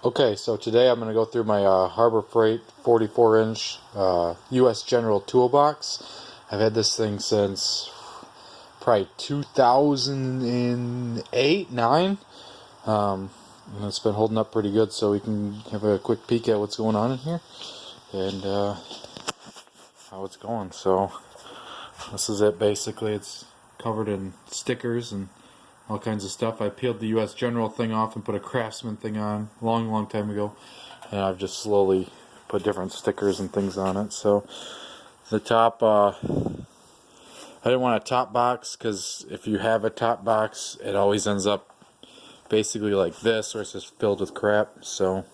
Okay, so today I'm going to go through my Harbor Freight 44-inch U.S. General toolbox. I've had this thing since probably 2008, 9. And it's been holding up pretty good, so we can have a quick peek at what's going on in here and how it's going. So this is it basically. It's covered in stickers and all kinds of stuff. I peeled the U.S. General thing off and put a Craftsman thing on a long time ago, and I've just slowly put different stickers and things on it. So the top, I didn't want a top box because if you have a top box, it always ends up basically like this, where it's just filled with crap. So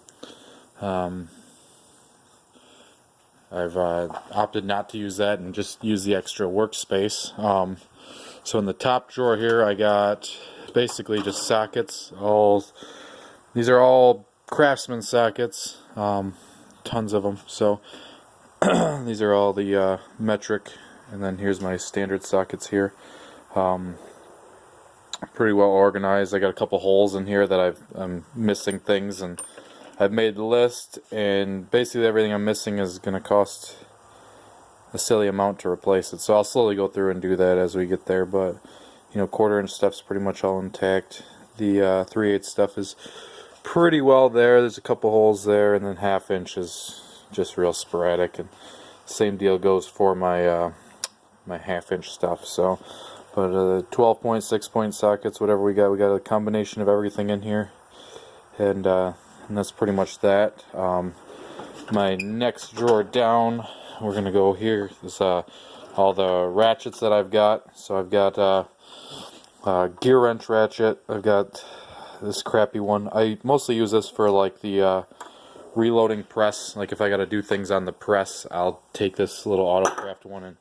I've opted not to use that and just use the extra workspace. So in the top drawer here, I got basically just sockets. These are all Craftsman sockets, tons of them. So these are all the metric, and then here's my standard sockets here. Pretty well organized. I got a couple holes in here that I'm missing things, and I've made the list, and basically everything I'm missing is going to cost a silly amount to replace it. So I'll slowly go through and do that as we get there, but you know, 1/4-inch stuff's pretty much all intact. The 3/8 stuff is pretty well there. There's a couple holes there, and then 1/2 inch is just real sporadic, and same deal goes for my my 1/2 inch stuff. So but 12-point, 6-point sockets, whatever we got a combination of everything in here, and that's pretty much that. My next drawer down, we're gonna go here. This all the ratchets that I've got. So I've got gear wrench ratchet. I've got this crappy one. I mostly use this for like the reloading press. Like if I gotta do things on the press, I'll take this little Autocraft one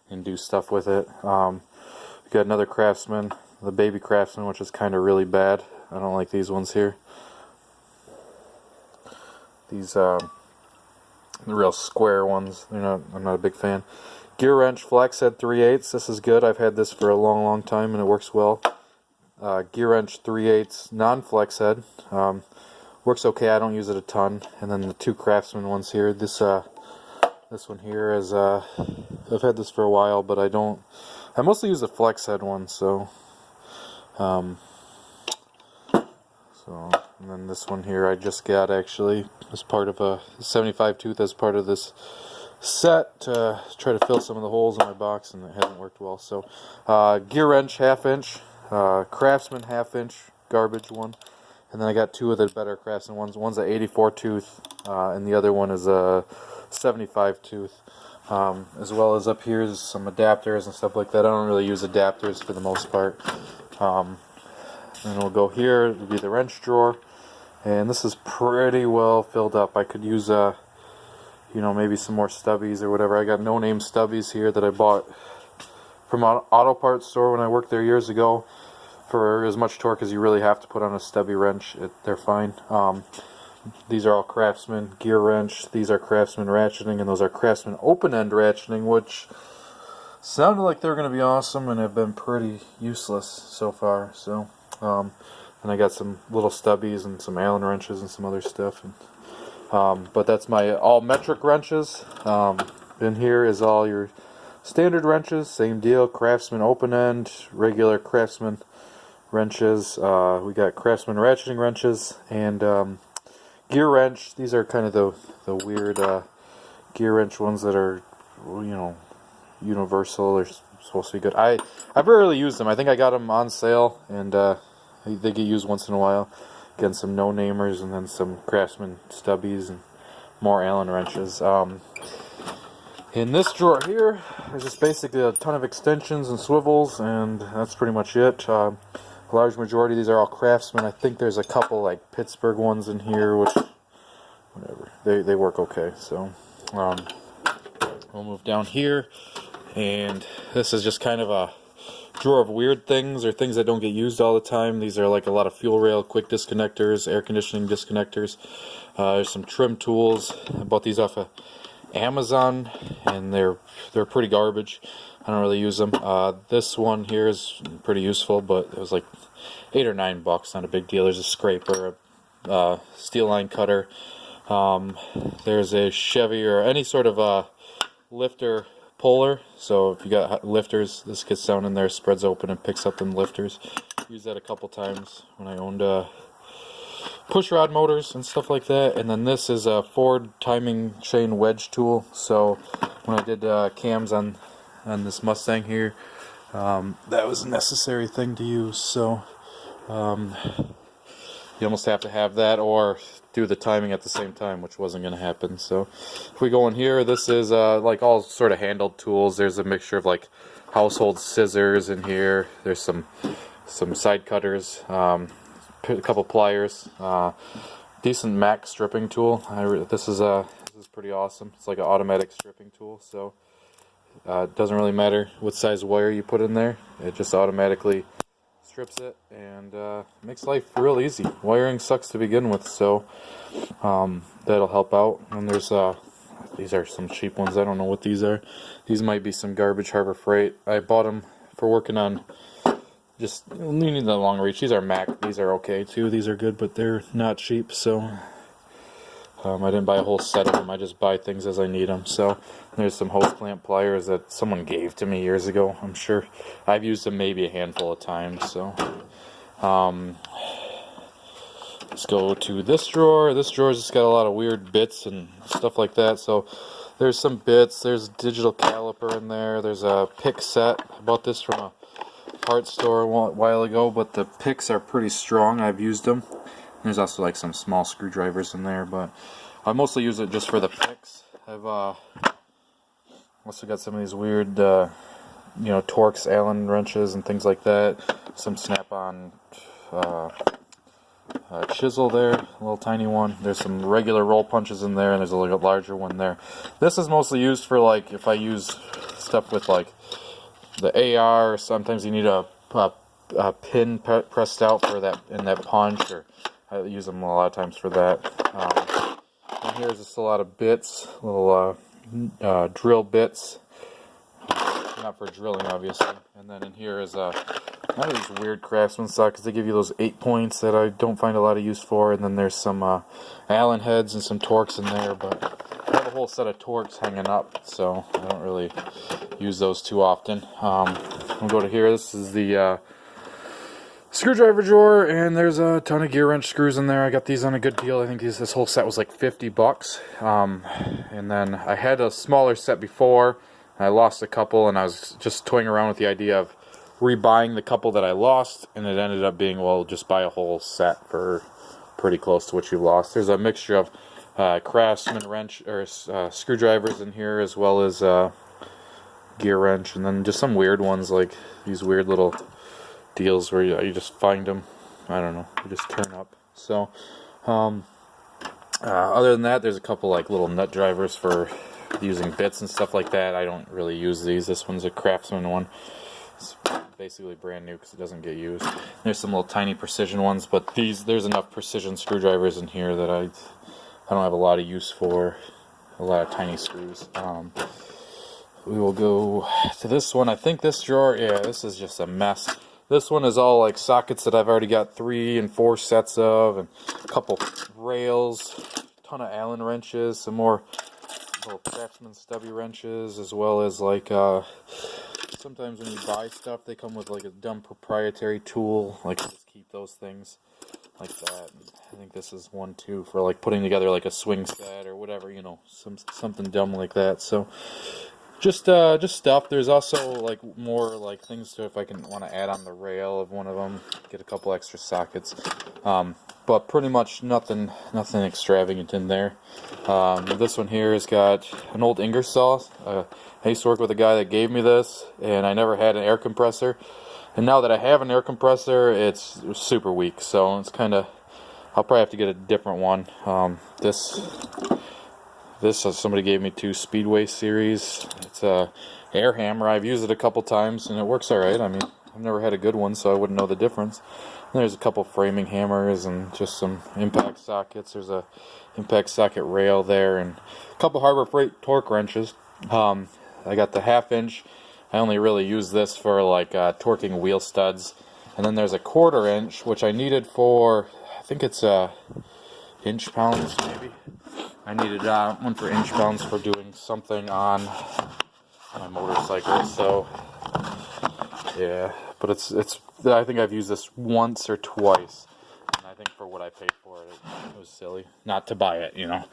and do stuff with it. Got another Craftsman, the baby Craftsman, which is kind of really bad. I don't like these ones here. These the real square ones, I'm not a big fan. Gear wrench flex head 3/8. This is good. I've had this for a long time and it works well. Gear wrench 3/8 non-flex head. Works okay. I don't use it a ton. And then the two Craftsman ones here. This one here is I've had this for a while, but I mostly use the flex head one. So and then this one here I just got actually as part of a 75 tooth as part of this set to try to fill some of the holes in my box, and it hasn't worked well. So gear wrench 1/2 inch, Craftsman 1/2 inch garbage one, and then I got two of the better Craftsman ones. One's a 84 tooth and the other one is a 75 tooth. As well as up here is some adapters and stuff like that. I don't really use adapters for the most part. And we'll go here. It'll be the wrench drawer, and this is pretty well filled up. I could use maybe some more stubbies or whatever. I got no-name stubbies here that I bought from an auto parts store when I worked there years ago. For as much torque as you really have to put on a stubby wrench, they're fine. These are all Craftsman gear wrench. These are Craftsman ratcheting, and those are Craftsman open-end ratcheting, which sounded like they're going to be awesome and have been pretty useless so far. So, and I got some little stubbies and some Allen wrenches and some other stuff. But that's my all metric wrenches. In here is all your standard wrenches, same deal. Craftsman open end, regular Craftsman wrenches. We got Craftsman ratcheting wrenches and gear wrench. These are kind of the weird gear wrench ones that are universal. They're supposed to be good. I rarely use them. I think I got them on sale, and they get used once in a while. Again, some no-namers, and then some Craftsman stubbies, and more Allen wrenches. In this drawer here, there's just basically a ton of extensions and swivels, and that's pretty much it. A large majority of these are all Craftsman. I think there's a couple like Pittsburgh ones in here, which, whatever, they work okay. So we'll move down here, and this is just kind of a drawer of weird things or things that don't get used all the time. These are like a lot of fuel rail, quick disconnectors, air conditioning disconnectors. There's some trim tools. I bought these off of Amazon, and they're pretty garbage. I don't really use them. This one here is pretty useful, but it was like $8 or $9, not a big deal. There's a scraper, a steel line cutter. There's a Chevy or any sort of lifter puller, so if you got lifters, this gets down in there, spreads open, and picks up them lifters. Used that a couple times when I owned push rod motors and stuff like that. And then this is a Ford timing chain wedge tool. So when I did cams on this Mustang here, that was a necessary thing to use. So you almost have to have that or do the timing at the same time, which wasn't going to happen. So if we go in here, this is like all sort of handled tools. There's a mixture of like household scissors in here. There's some side cutters, a couple pliers, decent Mac stripping tool. This is pretty awesome. It's like an automatic stripping tool, so it doesn't really matter what size wire you put in there. It just automatically strips it and makes life real easy. Wiring sucks to begin with, so that'll help out. And there's these are some cheap ones. I don't know what these are. These might be some garbage Harbor Freight. I bought them for working on just you need the long reach. These are Mac. These are okay too. These are good, but they're not cheap. So I didn't buy a whole set of them. I just buy things as I need them. So there's some hose clamp pliers that someone gave to me years ago. I'm sure I've used them maybe a handful of times. So let's go to this drawer. This drawer's just got a lot of weird bits and stuff like that. So there's some bits. There's a digital caliper in there. There's a pick set. I bought this from a parts store a while ago, but the picks are pretty strong. I've used them. There's also like some small screwdrivers in there, but I mostly use it just for the picks. I've also got some of these weird, Torx Allen wrenches and things like that. Some snap-on chisel there, a little tiny one. There's some regular roll punches in there, and there's a little larger one there. This is mostly used for like if I use stuff with like the AR, or sometimes you need a pin pressed out for that in that punch, or I use them a lot of times for that. And here's just a lot of bits, little drill bits, not for drilling obviously. And then in here is not these weird Craftsman stock, because they give you those 8 points that I don't find a lot of use for. And then there's some Allen heads and some Torx in there, but I have a whole set of Torx hanging up, so I don't really use those too often. We'll go to here. This is the screwdriver drawer, and there's a ton of gear wrench screws in there. I got these on a good deal. I think this whole set was like $50. And then I had a smaller set before, and I lost a couple, and I was just toying around with the idea of rebuying the couple that I lost, and it ended up being, well, just buy a whole set for pretty close to what you lost. There's a mixture of Craftsman wrench or screwdrivers in here, as well as gear wrench, and then just some weird ones like these weird little deals where you just find them. I don't know, they just turn up. So other than that, there's a couple like little nut drivers for using bits and stuff like that. I don't really use these. This one's a Craftsman one. It's basically brand new because it doesn't get used. There's some little tiny precision ones, but there's enough precision screwdrivers in here that I don't have a lot of use for a lot of tiny screws. We will go to this one. I think this drawer, yeah, this is just a mess. This one is all like sockets that I've already got 3 and 4 sets of, and a couple rails, a ton of Allen wrenches, some more little Craftsman stubby wrenches, as well as like sometimes when you buy stuff they come with like a dumb proprietary tool. Like just keep those things like that. I think this is one too for like putting together like a swing set or whatever, something dumb like that. So just stuff. There's also like more like things to if I want to add on the rail of one of them, get a couple extra sockets. But pretty much nothing extravagant in there. This one here has got an old Ingersoll. I used to work with a guy that gave me this, and I never had an air compressor. And now that I have an air compressor, it's super weak, so it's kind of, I'll probably have to get a different one. This somebody gave me 2 Speedway series. It's a air hammer. I've used it a couple times, and it works alright. I mean, I've never had a good one, so I wouldn't know the difference. And there's a couple framing hammers and just some impact sockets. There's a impact socket rail there, and a couple Harbor Freight torque wrenches. I got the 1/2 inch. I only really use this for like torquing wheel studs. And then there's a 1/4 inch, which I needed for, I think it's inch pounds maybe. I needed one for inch pounds for doing something on my motorcycle. So yeah, but it's I think I've used this once or twice, and I think for what I paid for it, it was silly not to buy it, you know.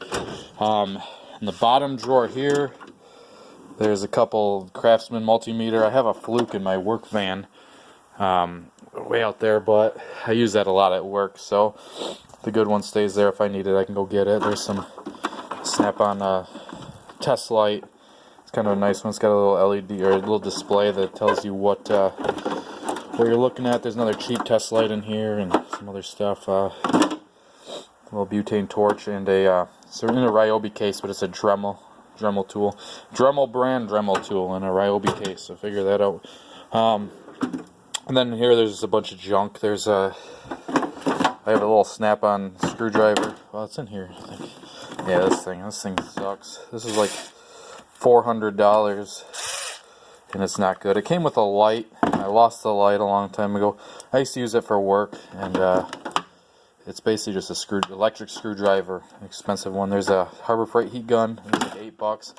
In the bottom drawer here, there's a couple Craftsman multimeter. I have a Fluke in my work van, way out there, but I use that a lot at work, so the good one stays there. If I need it, I can go get it. There's some Snap-on test light. It's kind of a nice one. It's got a little LED or a little display that tells you what you're looking at. There's another cheap test light in here and some other stuff. A little butane torch and so in a Ryobi case, but it's a Dremel tool. Dremel brand Dremel tool in a Ryobi case, so figure that out. And then here there's just a bunch of junk. There's I have a little Snap-on screwdriver. Well, it's in here, I think. Yeah, this thing sucks. This is like $400, and it's not good. It came with a light. I lost the light a long time ago. I used to use it for work, and it's basically just a electric screwdriver, an expensive one. There's a Harbor Freight heat gun. It's like $8.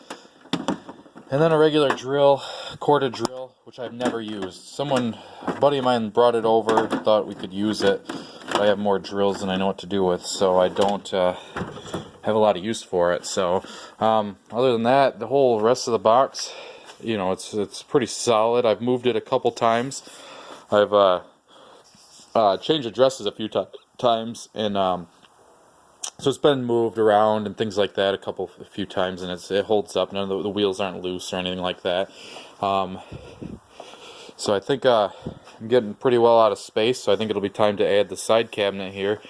And then a regular drill, corded drill, which I've never used. A buddy of mine brought it over, thought we could use it. But I have more drills than I know what to do with, so I don't have a lot of use for it. So other than that, the whole rest of the box, you know, it's pretty solid. I've moved it a couple times. I've changed addresses a few times, and so it's been moved around and things like that a few times, and it holds up. None of the wheels aren't loose or anything like that. So I think I'm getting pretty well out of space, so I think it'll be time to add the side cabinet here.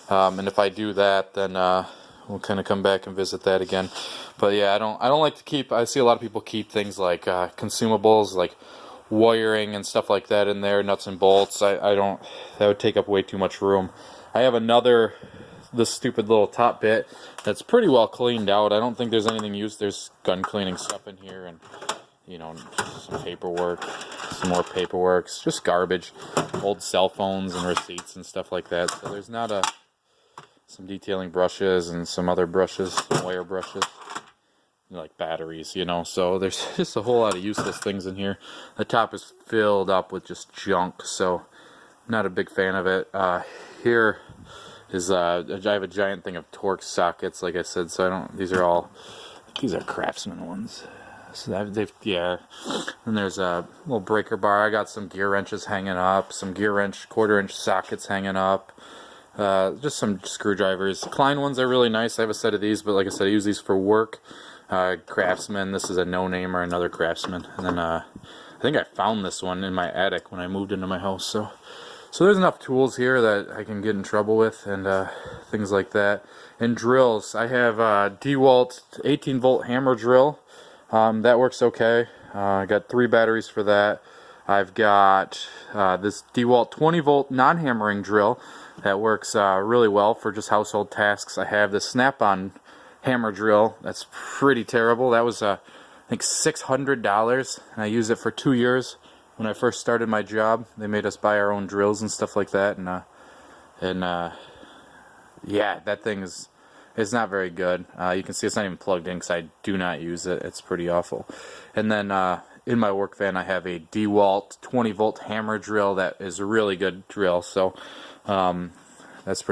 And if I do that, then we'll kind of come back and visit that again. But yeah, I don't like to keep. I see a lot of people keep things like consumables, like wiring and stuff like that in there, nuts and bolts. I don't. That would take up way too much room. I have this stupid little top bit that's pretty well cleaned out. I don't think there's anything used. There's gun cleaning stuff in here, and you know, some paperwork, some more paperwork. It's just garbage, old cell phones and receipts and stuff like that. So there's not some detailing brushes and some other brushes, some wire brushes, like batteries, you know. So there's just a whole lot of useless things in here. The top is filled up with just junk, so I'm not a big fan of it. Here is I have a giant thing of Torx sockets, like I said. So these are Craftsman ones. So yeah. And there's a little breaker bar. I got some gear wrenches hanging up, some gear wrench 1/4 inch sockets hanging up. Just some screwdrivers. Klein ones are really nice. I have a set of these, but like I said, I use these for work. Craftsman. This is a no-name or another Craftsman. And then I think I found this one in my attic when I moved into my house. So there's enough tools here that I can get in trouble with and things like that. And drills. I have a DeWalt 18-volt hammer drill. That works okay. I got 3 batteries for that. I've got this DeWalt 20-volt non-hammering drill that works really well for just household tasks. I have the Snap-on hammer drill. That's pretty terrible. That was I think $600, and I used it for 2 years. When I first started my job, they made us buy our own drills and stuff like that, and yeah, that thing is not very good. You can see it's not even plugged in because I do not use it. It's pretty awful. And then in my work van, I have a DeWalt 20-volt hammer drill that is a really good drill. So that's pretty